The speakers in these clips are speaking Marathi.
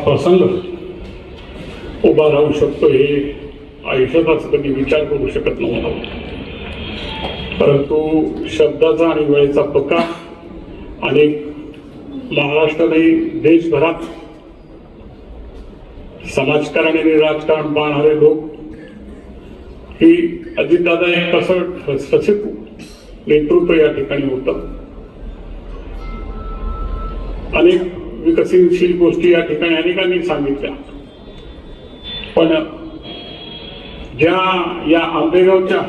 प्रसंग उभा राहू शकतो हे आयुष्यातच कधी विचार करू शकत नव्हता. परंतु शब्दाचा आणि वेळेचा पक्का आणि महाराष्ट्र नाही देशभरात समाजकारण आणि राजकारण पाहणारे लोक ही अजितदादा एक कसं सचिव नेतृत्व या ठिकाणी होतं. अनेक विकसनशील गोष्टी या ठिकाणी अनेकांनी सांगितल्या, पण ज्या या आंबेगावच्या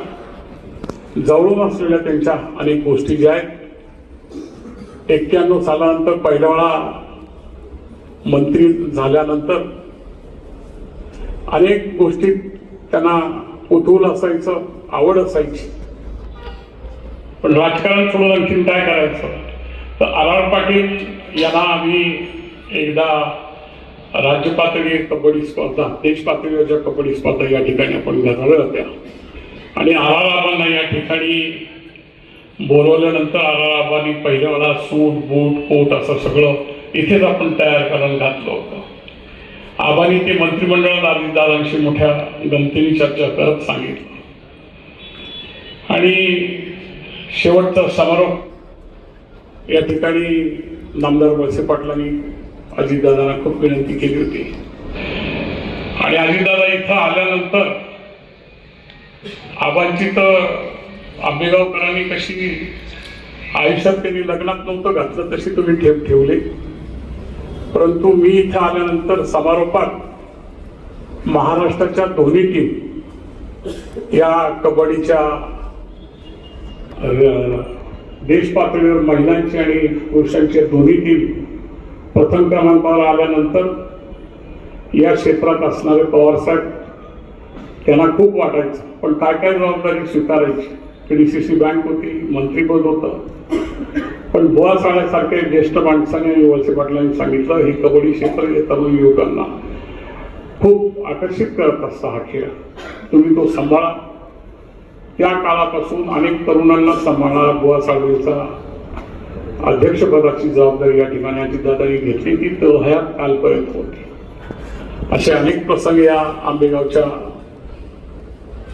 जवळून असलेल्या त्यांच्या अनेक गोष्टी ज्या आहेत, 91 सालानंतर पहिल्या वेळा मंत्री झाल्यानंतर अनेक गोष्टी त्यांना कुतूहल असायचं, आवड असायची, पण राजकारण सोडून आणखीन काय करायचं. तर आर पाटील यांना आम्ही एकदा राज्य पातळी कबड्डी स्पर्धा, देश पातळीवरच्या कबड्डी स्पर्धा या ठिकाणी आपण घेतल्या होत्या आणि आबांना या ठिकाणी बोलवल्यानंतर आबांनी पहिल्या वेळा सूट बूट कोट असं सगळं इथेच आपण तयार करून घातलं होतं. आबांनी ते मंत्रिमंडळात अजितदादांशी मोठ्या गमतीने चर्चा करत सांगितलं आणि शेवटचा समारोप या ठिकाणी नामदार वळसे पाटलांनी अजितदादांना खूप विनंती केली होती आणि अजितदादा इथं आल्यानंतर आबांची तर आंबेगावकरांनी कशी आयुष्यात त्यांनी लग्नात नव्हतं घातलं तशी तुम्ही ठेवले, परंतु मी इथं आल्यानंतर समारोपात महाराष्ट्राच्या दोन्ही टीम या कबड्डीच्या देश पातळीवर महिलांची आणि पुरुषांच्या दोन्ही टीम प्रथम क्रमांकावर आल्यानंतर या क्षेत्रात असणारे पवारसाहेब त्यांना खूप वाटायचं, पण काय काय जबाबदारी स्वीकारायची. PDCC बँक होती, मंत्रीपद होतं, पण बुवा साळ्यासारख्या ज्येष्ठ माणसाने आणि वळसे पाटलांनी सांगितलं हे कबड्डी क्षेत्र हे तरुण युवकांना खूप आकर्षित करत असता हा खेळ, तुम्ही तो सांभाळा. त्या काळापासून अनेक तरुणांना सांभाळा. बुवा साळवेचा अध्यक्षपदाची जबाबदारी या ठिकाणी अजितदादांनी घेतली, ती तळहयात कालपर्यंत होती. असे अनेक प्रसंग या आंबेगावच्या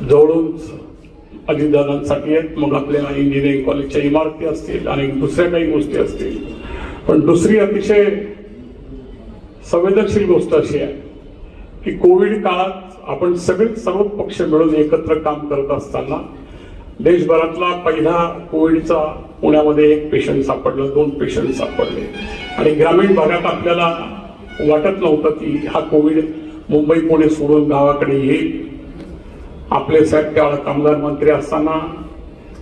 जवळून अजितदादांसाठी आहेत. मग आपल्या इंजिनिअरिंग कॉलेजच्या इमारती असतील आणि दुसऱ्या काही गोष्टी असतील, पण दुसरी अतिशय संवेदनशील गोष्ट अशी आहे की कोविड काळात आपण सर्व पक्ष मिळून एकत्र काम करत असताना देशभरातला पहिला कोविडचा पुण्यामध्ये 1 पेशंट सापडलं, 2 पेशंट सापडले आणि ग्रामीण भागात आपल्याला वाटत नव्हतं की हा कोविड मुंबई पुणे सोडून गावाकडे येईल. आपले साहेब त्यावेळेला कामगार मंत्री असताना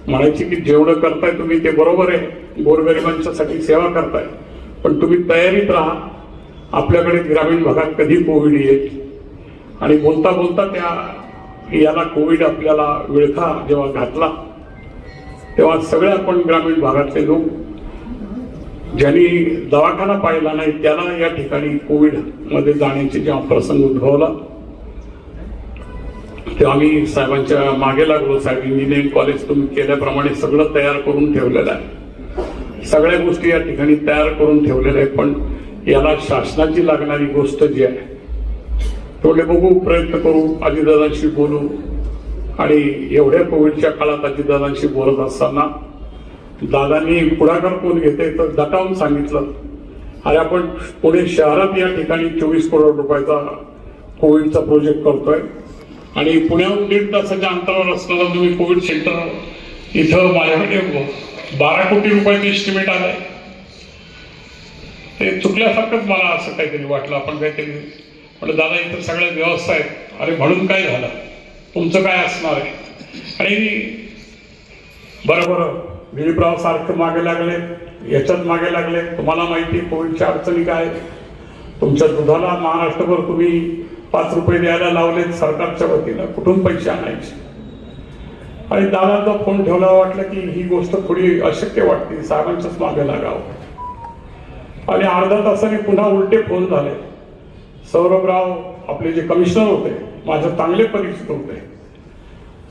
म्हणायचे की जेवढं करताय तुम्ही ते बरोबर आहे, गोरगरिबांच्यासाठी सेवा करताय, पण तुम्ही तयारीत राहा, आपल्याकडे ग्रामीण भागात कधी कोविड येईल. आणि बोलता बोलता याला कोविड आपल्याला विळखा जेव्हा घातला तेव्हा सगळे आपण ग्रामीण भागातले लोक ज्यांनी दवाखाना पाहिला नाही त्याला या ठिकाणी कोविड मध्ये जाण्याचे जेव्हा प्रसंग उद्भवला तेव्हा आम्ही साहेबांच्या मागे लागलो. साहेब, इंजिनिअरिंग कॉलेज तुम्ही केल्याप्रमाणे सगळं तयार करून ठेवलेलं आहे, सगळ्या गोष्टी या ठिकाणी तयार करून ठेवलेल्या आहेत, पण याला शासनाची लागणारी गोष्ट जी आहे थोडे बघू, प्रयत्न करू, अजितदादांशी बोलू. आणि एवढ्या कोविडच्या काळात अजितदादांशी बोलत असताना दादांनी पुढाकार कोण घेते तर दटावून सांगितलं, अरे आपण पुणे शहरात या ठिकाणी 24 करोड रुपयाचा कोविडचा प्रोजेक्ट करतोय आणि पुण्याहून 1.5 तासाच्या अंतरावर असणारा तुम्ही कोविड सेंटर इथं माझ्याकडे 12 कोटी रुपयाचं एस्टिमेट आलंय. ते चुकल्यासारखंच मला असं काहीतरी वाटलं. आपण काहीतरी म्हटलं दादा इथं सगळ्या व्यवस्था आहेत. अरे म्हणून काय झालं, तुमचं काय असणार आहे. आणि बरोबर दिलीपराव सारखं मागे लागले, याच्यात मागे लागले. तुम्हाला माहिती कोविडच्या अडचणी काय, तुमच्या दुधाला महाराष्ट्रभर तुम्ही 5 रुपये द्यायला लावलेत सरकारच्या वतीनं, कुठून पैसे आणायचे. आणि दादाचा फोन ठेवला, वाटलं की ही गोष्ट थोडी अशक्य वाटते, साहेबांच्याच मागे लागावं. आणि अर्धा तासाने पुन्हा उलटे फोन झाले. सौरभराव आपले जे कमिशनर होते माझे चांगले परिचित होते,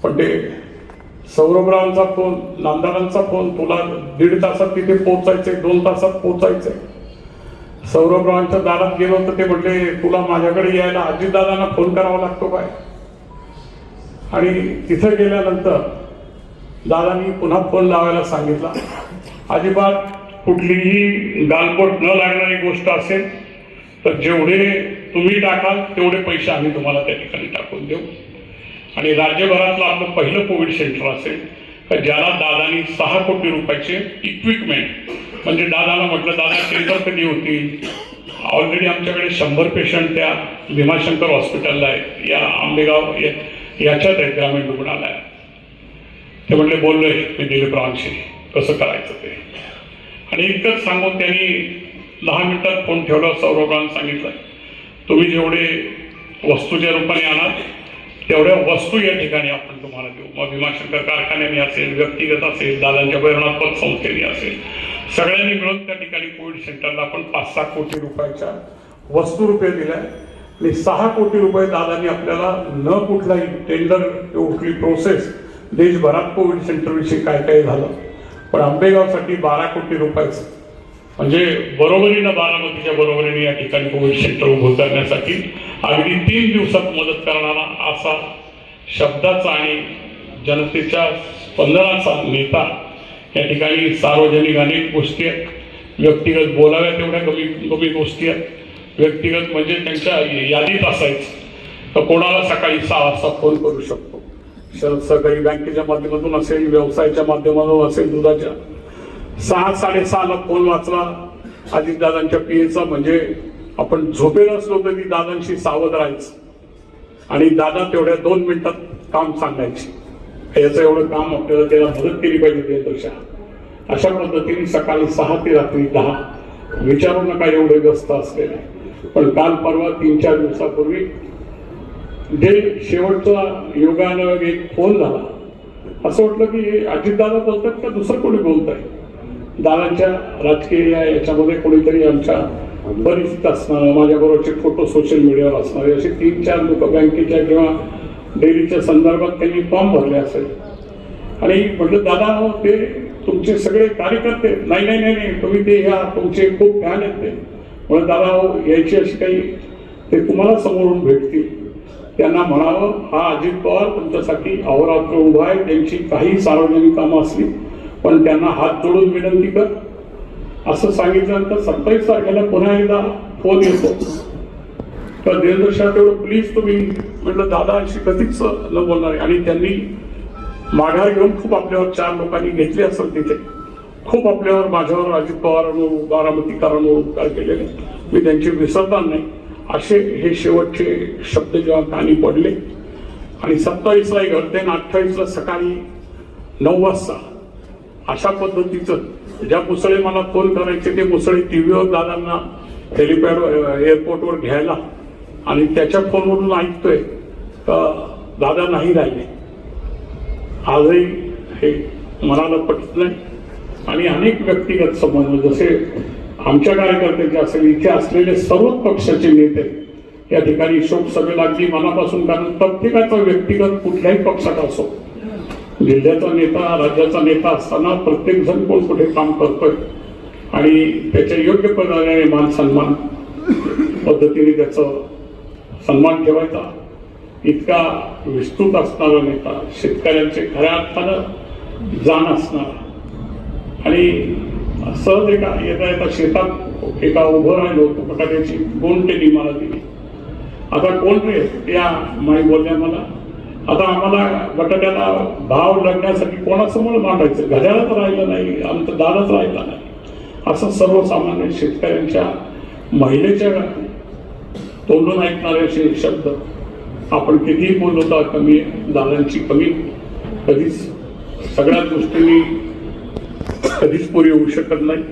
पण ते सौरभरावांचा फोन, नामदारांचा फोन, तुला 1.5 तासात तिथे पोहोचायचंय, 2 तासात पोहोचायचंय. सौरभरावांच्या दारात गेलो तर ते म्हटले तुला माझ्याकडे यायला अजितदादांना फोन करावा लागतो काय. आणि तिथं गेल्यानंतर दादांनी पुन्हा फोन लावायला सांगितला. अजिबात कुठलीही गालबोट न लागणारी गोष्ट असेल तर जेवढे तुम्ही टाकाल तेवढे पैसे आम्ही तुम्हाला त्या ठिकाणी टाकून देऊ. आणि राज्यभरातलं आपलं पहिलं कोविड सेंटर असेल तर ज्याला दादानी 6 कोटी रुपयाचे इक्विपमेंट, म्हणजे दादाला म्हटलं दादा टेंडर कधी होती, ऑलरेडी आमच्याकडे 100 पेशंट त्या भीमाशंकर हॉस्पिटलला आहेत, या आंबेगाव याच्यात आहेत ग्रामीण रुग्णालयात. ते म्हटले बोललोय मी दिलीपरावांशी कसं करायचं ते. आणि इतकंच सांगून त्यांनी 10 मिनिटात फोन ठेवला. सौरभरावांनी सांगितलं तुम्ही जेवढे वस्तूच्या रूपाने आणाल तेवढ्या वस्तू या ठिकाणी आपण तुम्हाला देऊ. मग भीमाशंकर कारखान्याने असेल, व्यक्तिगत असेल, दादांच्या प्रेरणात्मक संस्थेने असेल, सगळ्यांनी मिळून त्या ठिकाणी कोविड सेंटरला आपण 5-6 कोटी रुपयाच्या वस्तू रुपये दिल्या. आणि 6 कोटी रुपये दादांनी आपल्याला न कुठलाही टेंडर कुठली प्रोसेस, देशभरात कोविड सेंटर विषयी काय काय झालं, पण आंबेगावसाठी 12 कोटी रुपयाचं, म्हणजे बरोबरीनं बारामतीच्या बरोबरीने या ठिकाणी कोविड सेंटर उभं करण्यासाठी अगदी 3 दिवसात मदत करणारा असा शब्दाचा आणि जनतेच्या स्पंदनाचा नेता या ठिकाणी. सार्वजनिक अनेक गोष्टी आहेत, व्यक्तिगत बोलाव्या तेवढ्या कमी गोष्टी आहेत. व्यक्तिगत म्हणजे त्यांच्या यादीत असायचं तर कोणाला सकाळी 6 वाजता फोन करू शकतो. सहकारी बँकेच्या माध्यमातून असेल, व्यवसायाच्या माध्यमातून असेल, दुधाच्या 6-6:30ला फोन वाचला अजितदादांच्या पीएचा. म्हणजे आपण झोपेला असलो तरी दादांशी सावध राहायचं आणि दादा तेवढ्या 2 मिनिटात काम सांगायचे. याचं एवढं काम आपल्याला त्याला मदत केली पाहिजे देशदशा. अशा पद्धतीने सकाळी 6 ते रात्री 10 विचारू नका एवढे व्यस्त असलेले. पण काल परवा 3-4 दिवसापूर्वी जे शेवटचा योगानं एक फोन झाला, असं वाटलं की अजितदादा बोलतात का दुसरं कोणी बोलत आहे. दादांच्या राजकीय याच्यामध्ये कोणीतरी आमच्या परिचित असणार, माझ्याबरोबरचे फोटो सोशल मीडियावर असणारे असे 3-4 लोक बँकेच्या किंवा डेअरीच्या संदर्भात त्यांनी फॉर्म भरले असेल. आणि म्हटलं दादा ते तुमचे सगळे कार्यकर्ते, नाही नाही नाही तुम्ही ते ह्या तुमचे खूप फॅन आहेत ते. म्हणून दादा यायची अशी काही ते तुम्हाला समोरून भेटतील, त्यांना म्हणावं हा अजित पवार तुमच्यासाठी अहोरात्र उभा आहे. त्यांची काही सार्वजनिक कामं असली पण त्यांना हात जोडून विनंती कर असं सांगितल्यानंतर 27 तारखेला पुन्हा एकदा फोन येतो तर देशदशा तेवढं प्लीज तुम्ही. म्हटलं दादा अशी कधीच न बोलणार. आणि त्यांनी माघार घेऊन खूप आपल्यावर 4 लोकांनी घेतले असेल तिथे, खूप आपल्यावर माझ्यावर अजित पवारांवर बारामतीकरांवर उपकार केलेले मी त्यांचे विसरणार नाही. असे हे शेवटचे शब्द जेव्हा कानी पडले आणि 27ला घडते आणि 28ला सकाळी 9 वाजता अशा पद्धतीचं ज्या मुसळे मला फोन करायचे ते मुसळे टीव्हीवर दादांना हेलिपॅड एअरपोर्टवर घ्यायला आणि त्याच्या फोनवरून ऐकतोय तर दादा नाही राहिले. आजही हे मनाला पटत नाही. आणि अनेक व्यक्तिगत संबंध जसे आमच्या कार्यकर्त्यांचे असेल, इथे असलेले सर्वच पक्षाचे नेते या ठिकाणी शोक सभेला अगदी मनापासून, कारण प्रत्येकाचा व्यक्तिगत कुठल्याही पक्षात असो, जिल्ह्याचा नेता राज्याचा नेता असताना प्रत्येक जण कोण कुठे काम करतोय आणि त्याच्या योग्य प्रकारे मान सन्मान पद्धतीने त्याचं सन्मान ठेवायचा. इतका विस्तृत असणारा नेता, शेतकऱ्यांचे खऱ्या अर्थानं जाण असणारा आणि सहज येता येता शेतात एका उभं राहिलो होतो बटाट्याची 2 टेनी मला दिली. आता कोण रे त्या माई बोलल्या मला, आता आम्हाला बटाट्याला भाव लागण्यासाठी कोणासमोर मांडायचं, घड्याळच राहिलं नाही, आमचं दारच राहिला नाही. असं सर्वसामान्य शेतकऱ्यांच्या महिलेच्या तोंडून ऐकणारे असे शब्द आपण कितीही बोललो तर कमी. दादांची कमी कधीच सगळ्या गोष्टींनी कधीच पुरी होऊ शकत नाही.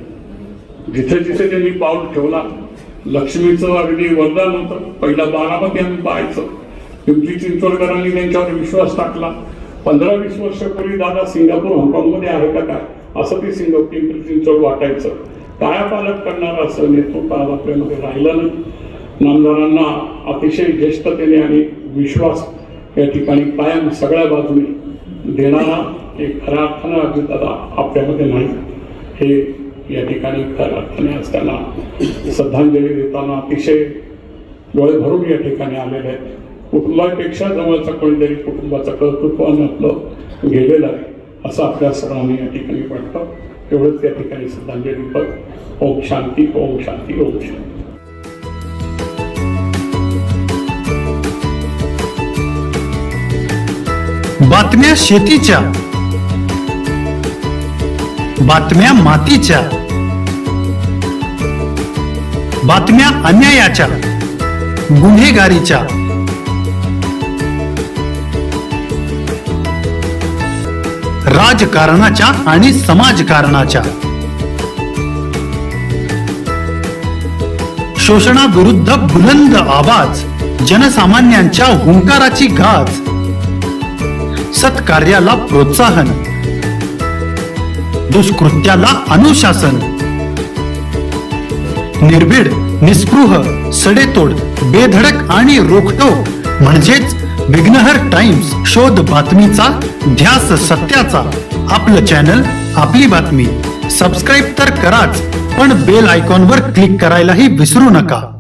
जिथे जिथे त्यांनी पाऊल ठेवला, लक्ष्मीचं अगदी वरदान होतं. पहिला बारामती आम्ही पाहायचं, पिंपरी चिंचवडकरांनी त्यांच्यावर विश्वास टाकला. 15-20 वर्षापूर्वी दादा सिंगापूर हाँगकाँगमध्ये आहे का काय असं ते सिंगापूर पिंपरी चिंचवड वाटायचं. काया पालक करणारं असं नेतृत्व आपल्यामध्ये राहिलं नाही. नामदारांना अतिशय ज्येष्ठतेने आणि विश्वास या ठिकाणी कायम सगळ्या बाजूने देणारा एक खऱ्या अर्थानं अजितदादा आपल्यामध्ये नाही. हे या ठिकाणी खऱ्या अर्थाने आज त्यांना श्रद्धांजली देताना अतिशय डोळे भरून या ठिकाणी आलेले आहेत. कुटुंबापेक्षा जवळचा कोणीतरी कुटुंबाचं कर्तृत्वानं आपलं गेलेलं आहे असं आपल्या सर्वांनी या ठिकाणी वाटतं. एवढंच या ठिकाणी श्रद्धांजली पद. ओम शांती, ओम शांती, ओम शांती. बातम्या शेतीच्या, बातम्या मातीच्या, बातम्या अन्यायाच्या, गुन्हेगारीच्या, राजकारणाच्या आणि समाजकारणाच्या, शोषणाविरुद्ध बुलंद आवाज, जनसामान्यांच्या हुंकाराची गाज, सत्कार्याला प्रोत्साहन, दुष्कृत्याला अनुशासन, निर्भीड, निस्पृह, सडेतोड, बेधडक आणि रोखटोक म्हणजेच विघ्नहर टाइम्स. शोध बातमीचा, ध्यास सत्याचा. आपलं चॅनल, आपली बातमी. सबस्क्राईब तर कराच, पण बेल आयकॉनवर क्लिक करायलाही विसरू नका.